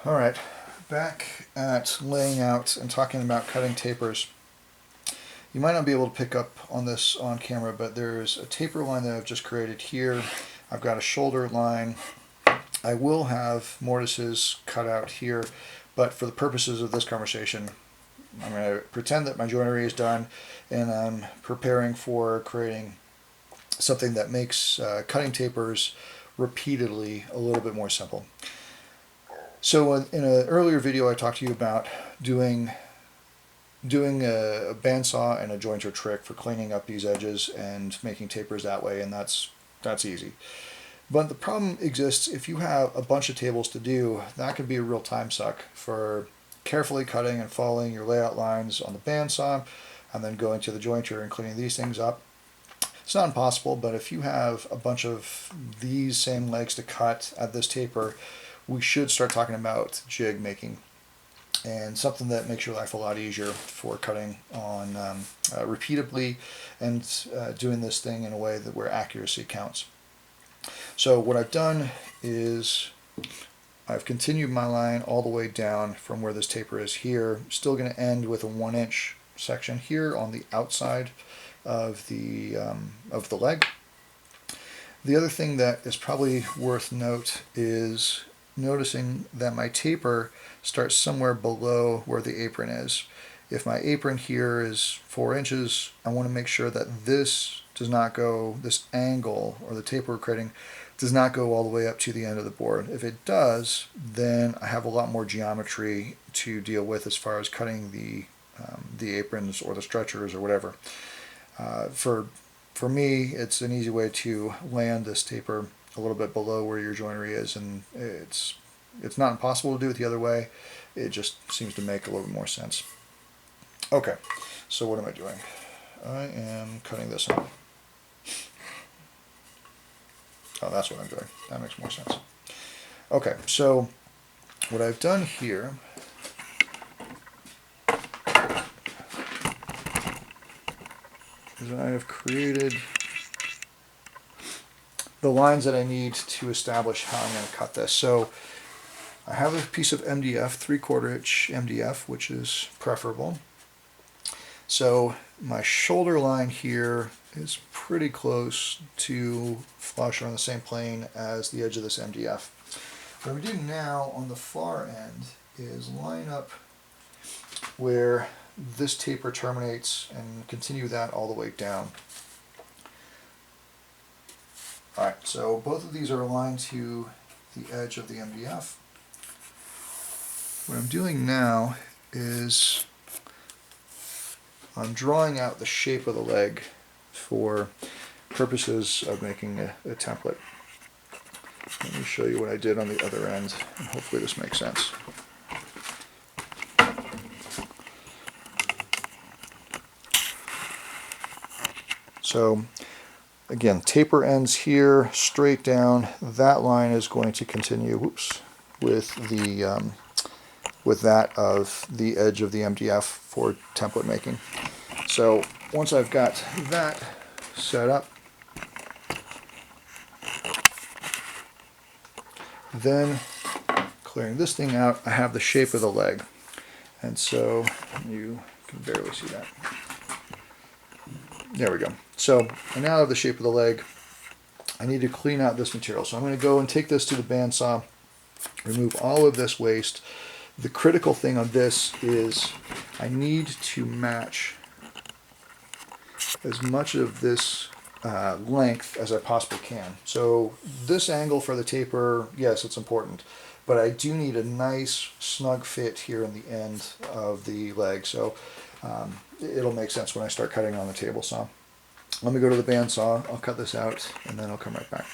All right, back at laying out and talking about cutting tapers. You might not be able to pick up on this on camera, but there's a taper line that I've just created here. I've got a shoulder line. I will have mortises cut out here, but for the purposes of this conversation, I'm going to pretend that my joinery is done and I'm preparing for creating something that makes cutting tapers repeatedly a little bit more simple. So in an earlier video I talked to you about doing a bandsaw and a jointer trick for cleaning up these edges and making tapers that way, and that's easy. But the problem exists if you have a bunch of tables to do. That could be a real time suck for carefully cutting and following your layout lines on the bandsaw and then going to the jointer and cleaning these things up. It's not impossible, but if you have a bunch of these same legs to cut at this taper, we should start talking about jig making and something that makes your life a lot easier for cutting on repeatedly and doing this thing in a way that where accuracy counts. So what I've done is I've continued my line all the way down from where this taper is here. Still going to end with a 1-inch section here on the outside of the leg. The other thing that is probably worth note is noticing that my taper starts somewhere below where the apron is. If my apron here is 4 inches, I want to make sure that this does not go, this angle or the taper we're creating does not go all the way up to the end of the board. If it does, then I have a lot more geometry to deal with as far as cutting the aprons or the stretchers or whatever. For me, it's an easy way to land this taper a little bit below where your joinery is, and it's not impossible to do it the other way. It just seems to make a little bit more sense. Okay, so what am I doing? I am cutting this up. Oh, that's what I'm doing. That makes more sense. Okay, so what I've done here is I have created the lines that I need to establish how I'm going to cut this. So I have a piece of MDF, 3/4 inch MDF, which is preferable. So my shoulder line here is pretty close to flush or on the same plane as the edge of this MDF. What we do now on the far end is line up where this taper terminates and continue that all the way down. Alright, so both of these are aligned to the edge of the MDF. What I'm doing now is I'm drawing out the shape of the leg for purposes of making a template. Let me show you what I did on the other end, and hopefully this makes sense. So again, taper ends here, straight down. That line is going to continue, with that of the edge of the MDF for template making. So once I've got that set up, then clearing this thing out, I have the shape of the leg. And so you can barely see that. There we go. So I now have the shape of the leg. I need to clean out this material. So I'm going to go and take this to the bandsaw, remove all of this waste. The critical thing on this is I need to match as much of this length as I possibly can. So this angle for the taper, yes, it's important, but I do need a nice snug fit here in the end of the leg. So it'll make sense when I start cutting on the table saw. Let me go to the bandsaw, I'll cut this out, and then I'll come right back.